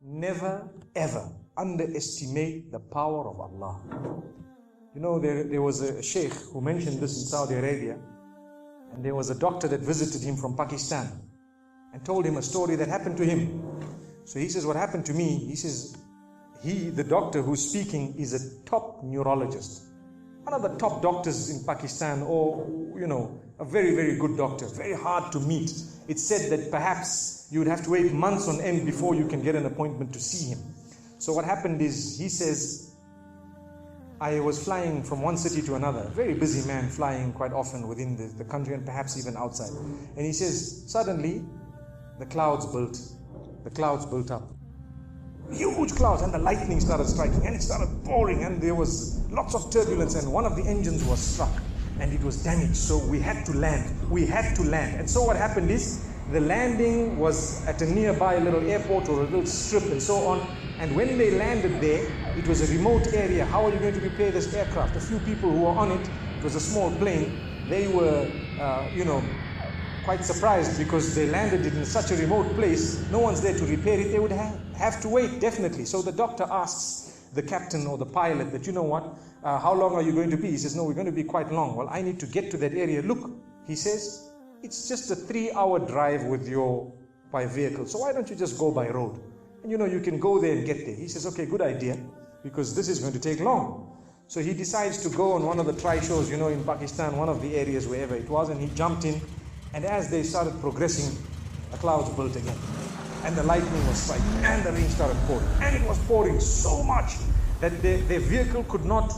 Never ever underestimate the power of Allah. You know, there was a sheikh who mentioned this in Saudi Arabia, and there was a doctor that visited him from Pakistan and told him a story that happened to him. So he says, what happened to me, he says, the doctor who's speaking is a top neurologist, one of the top doctors in Pakistan, or, you know, a very, very good doctor, very hard to meet. It's said that perhaps you would have to wait months on end before you can get an appointment to see him. So what happened is, he says, I was flying from one city to another, a very busy man, flying quite often within the country and perhaps even outside. And he says, suddenly the clouds built up. Huge clouds, and the lightning started striking, and it started pouring, and there was lots of turbulence, and one of the engines was struck and it was damaged. So we had to land. And so what happened is, the landing was at a nearby little airport or a little strip and so on. And when they landed there, it was a remote area. How are you going to repair this aircraft? A few people who were on it, it was a small plane, they were, quite surprised because they landed it in such a remote place. No one's there to repair it. They would have to wait, definitely. So the doctor asks the captain or the pilot that, you know what, how long are you going to be? He says, no, we're going to be quite long. Well, I need to get to that area. Look, he says, it's just a 3-hour drive by vehicle. So why don't you just go by road? And you know, you can go there and get there. He says, okay, good idea, because this is going to take long. So he decides to go on one of the tri-shows, you know, in Pakistan, one of the areas, wherever it was, and he jumped in. And as they started progressing, the clouds built again. And the lightning was striking, and the rain started pouring. And it was pouring so much that their vehicle could not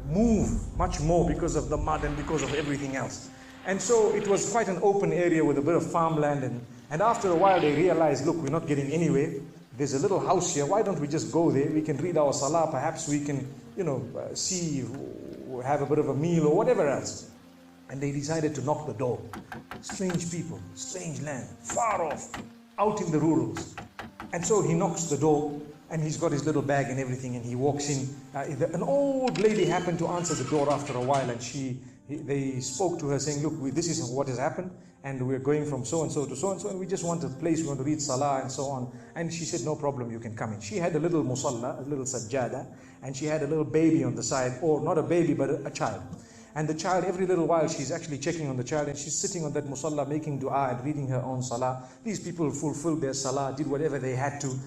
move much more because of the mud and because of everything else. And so it was quite an open area with a bit of farmland. And after a while they realized, look, we're not getting anywhere. There's a little house here. Why don't we just go there? We can read our salah. Perhaps we can, see, have a bit of a meal or whatever else. And they decided to knock the door. Strange people, strange land, far off, out in the rurals. And so he knocks the door, and he's got his little bag and everything, and he walks in. An old lady happened to answer the door after a while, and they spoke to her saying, look, this is what has happened, and we're going from so-and-so to so-and-so, and we just want a place, we want to read salah and so on. And she said, no problem, you can come in. She had a little musalla, a little sajjada, and she had a little baby on the side, or not a baby, but a child. And the child, every little while, she's actually checking on the child, and she's sitting on that musalla, making dua and reading her own salah. These people fulfilled their salah, did whatever they had to.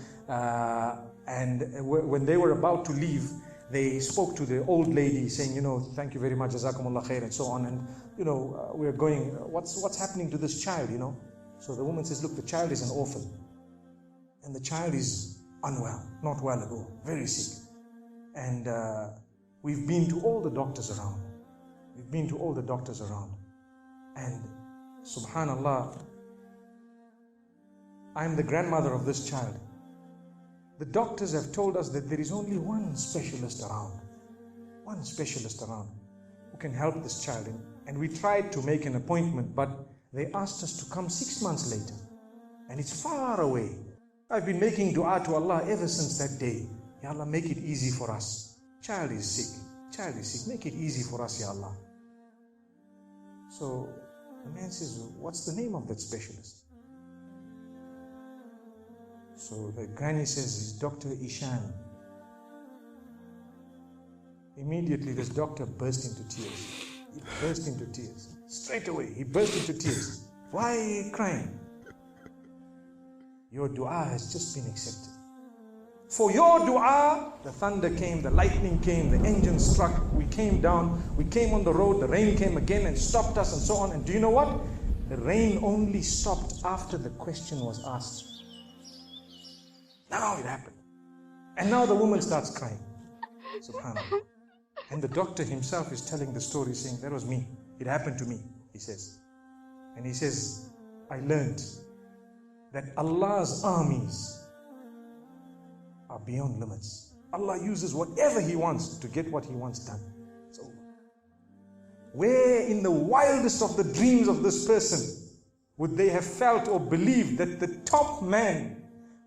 And when they were about to leave, they spoke to the old lady saying, thank you very much, jazakumullah khair, and so on. And, we're going, what's happening to this child, So the woman says, look, the child is an orphan. And the child is unwell, not well at all, very sick. And we've been to all the doctors around. And subhanallah, I'm the grandmother of this child. The doctors have told us that there is only one specialist around who can help this child. And we tried to make an appointment, but they asked us to come 6 months later. And it's far away. I've been making dua to Allah ever since that day. Ya Allah, make it easy for us. Child is sick. Make it easy for us, Ya Allah. So the man says, what's the name of that specialist? So the granny says, it's Dr. Ishan. Immediately this doctor burst into tears. Straight away, he burst into tears. Why are you crying? Your dua has just been accepted. For your dua, the thunder came, the lightning came, the engine struck, we came down, we came on the road, the rain came again and stopped us and so on. And do you know what? The rain only stopped after the question was asked. Now it happened. And now the woman starts crying. Subhanallah. And the doctor himself is telling the story, saying, that was me. It happened to me, he says. And he says, I learned that Allah's armies are beyond limits. Allah uses whatever He wants to get what He wants done. It's over. Where in the wildest of the dreams of this person would they have felt or believed that the top man,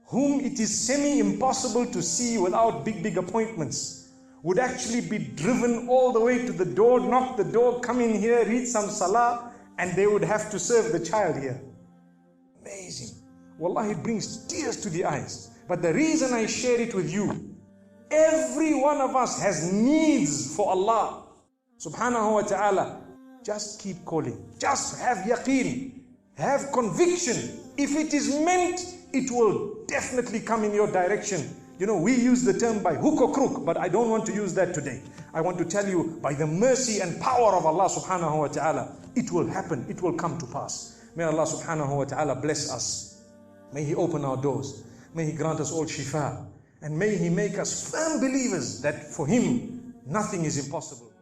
whom it is semi-impossible to see without big appointments, would actually be driven all the way to the door, knock the door, come in here, read some salah, and they would have to serve the child here. Amazing. Wallahi, it brings tears to the eyes. But the reason I share it with you, every one of us has needs for Allah subhanahu wa ta'ala. Just keep calling. Just have yaqeen. Have conviction. If it is meant, it will definitely come in your direction. You know, we use the term by hook or crook, but I don't want to use that today. I want to tell you, by the mercy and power of Allah subhanahu wa ta'ala, it will happen. It will come to pass. May Allah subhanahu wa ta'ala bless us. May He open our doors. May He grant us all shifa. And may He make us firm believers that for Him, nothing is impossible.